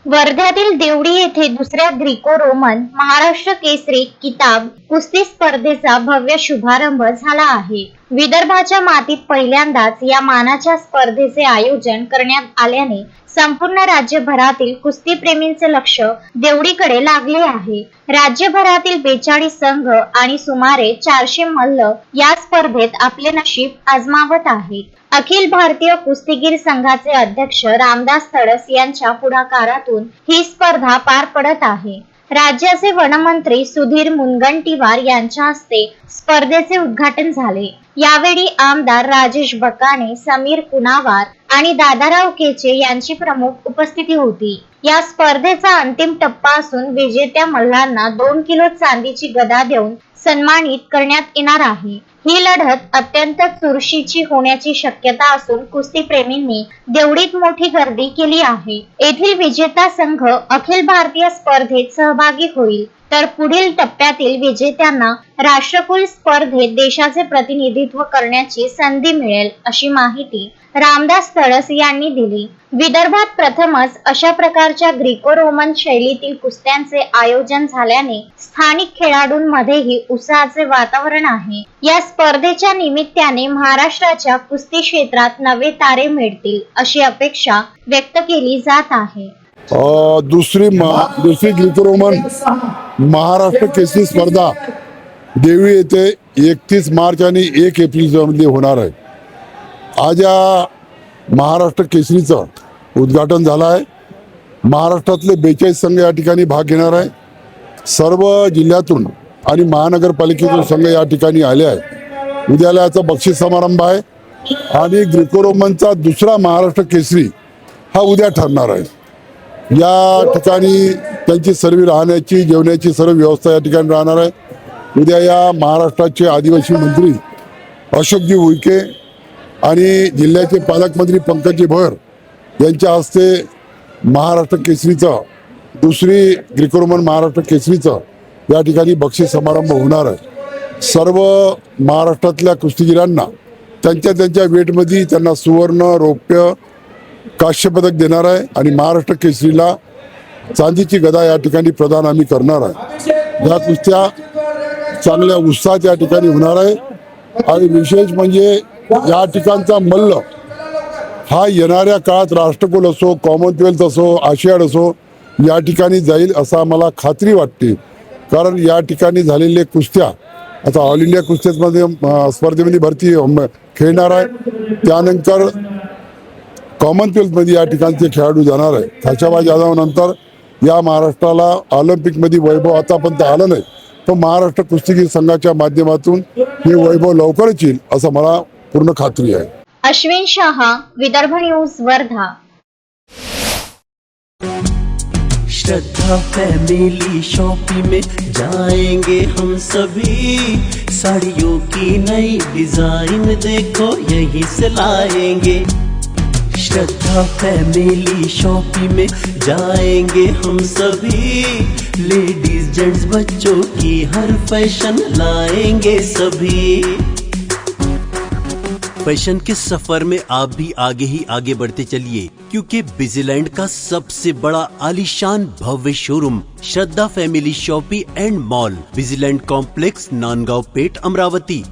वर्ध्यातील देवडी येथे दुसऱ्या ग्रीको रोमन महाराष्ट्र केसरी किताब कुस्ती स्पर्धेचा भव्य शुभारंभ झाला आहे। विदर्भाच्या मातीत पहिल्यांदाच या मानाच्या स्पर्धेचे आयोजन करण्यात आल्याने संपूर्ण राज्यभरातील कुस्तीप्रेमींचे लक्ष देवडीकडे लागले आहे। राज्यभरातील 42 संघ आणि सुमारे 400 मल्ल या स्पर्धेत आपले नशीब आजमावत आहेत। अखिल भारतीय कुस्तीगीर संघाचे अध्यक्ष रामदास तडस यांच्या पुढाकारातून ही स्पर्धा पार पडत आहे। राज्याचे वनमंत्री सुधीर मुनगंटीवार यांच्या हस्ते स्पर्धेचे उद्घाटन झाले। यावेळी आमदार राजेश बकाने, समीर कुनावार आणि दादाराव केचे यांची प्रमुख उपस्थिती होती। या स्पर्धेचा अंतिम टप्पा असून विजेत्या मल्लांना 2 किलो चांदीची गदा देऊन सन्मानित करण्यात येणार आहे। ही लढत अत्यंत चुरशीची होण्याची शक्यता असून कुस्तीप्रेमींनी देवडीत मोठी गर्दी केली आहे। येथील विजेता संघ अखिल भारतीय स्पर्धेत सहभागी होईल, तर पुढील टप्प्यातील विजेत्यांना राष्ट्रकुल स्पर्धेत देशाचे प्रतिनिधित्व करण्याची संधी मिळेल, अशी माहिती रामदास तडस यांनी दिली। विदर्भात प्रथमच अशा प्रकारच्या ग्रीको रोमन शैलीतील कुस्त्यांचे आयोजन झाल्याने स्थानिक खेळाडूंमध्येही उत्साहाचे वातावरण आहे। या स्पर्धेच्या निमित्ताने महाराष्ट्राच्या कुस्ती क्षेत्रात नवे तारे मिळतील, अशी अपेक्षा व्यक्त केली जात आहे। दुसरी ग्रीको रोमन महाराष्ट्र केसरी स्पर्धा देवळी येथे 31 मार्च आणि 1 एप्रिल मध्ये होणार आहे। आज या महाराष्ट्र केसरीचं उद्घाटन झालं आहे। महाराष्ट्रातले 42 संघ या ठिकाणी भाग घेणार आहे। सर्व जिल्ह्यातून आणि महानगरपालिकेचे संघ या ठिकाणी आले आहे। उद्याला याचा बक्षीस समारंभ आहे आणि ग्रीको रोमनचा दुसरा महाराष्ट्र केसरी हा उद्या ठरणार आहे। या ठिकाणी त्यांची सर्व राहण्याची जेवण्याची सर्व व्यवस्था या ठिकाणी राहणार आहे। उद्या या महाराष्ट्राचे आदिवासी मंत्री अशोकजी उईके आणि जिल्ह्याचे पालकमंत्री पंकजी भोयर यांच्या हस्ते महाराष्ट्र केसरीचं दुसरी ग्रीको रोमन महाराष्ट्र केसरीचं या ठिकाणी बक्षीस समारंभ होणार आहे। सर्व महाराष्ट्रातल्या कुस्तीगीरांना त्यांच्या वेटमध्ये त्यांना सुवर्ण, रौप्य, कांस्य पदक देणार आहे आणि महाराष्ट्र केसरीला चांदीची गदा या ठिकाणी प्रदान आम्ही करणार आहे। या कुस्त्या चांगल्या उत्साहात या ठिकाणी होणार आहे आणि विशेष म्हणजे या ठिकाणचा मल्ल हा येणाऱ्या काळात राष्ट्रकुल असो, कॉमनवेल्थ असो, आशियाड असो या ठिकाणी जाईल असं आम्हाला खात्री वाटते। कारण या ठिकाणी झालेले कुस्त्या आता ऑल इंडिया कुस्त्यामध्ये स्पर्धेमध्ये भरती खेळणार आहे। त्यानंतर कॉमनवेल्थमध्ये या ठिकाणचे खेळाडू जाणार आहे। खाशाबा जाधव नंतर या महाराष्ट्राला ऑलिम्पिकमध्ये वैभव आतापर्यंत आलं नाही, पण महाराष्ट्र कुस्तीगीर संघाच्या माध्यमातून हे वैभव लवकरच येईल असं मला पूर्ण खात्री आहे। अश्विन शाह, विदर्भ न्यूज, वर्धा। श्रद्धा फैमिली शॉपिंग में जाएंगे हम सभी, साड़ियों की नई डिजाइन देखो यहीं से लाएंगे। श्रद्धा फैमिली शॉपिंग में जाएंगे हम सभी, लेडीज जेंट्स बच्चों की हर फैशन लाएंगे सभी। फैशन के सफर में आप भी आगे ही आगे बढ़ते चलिए, क्योंकि बिजीलैंड का सबसे बड़ा आलीशान भव्य showroom Shraddha family shopping and mall, बिजीलैंड कॉम्प्लेक्स, नांदगांव पेठ, अमरावती।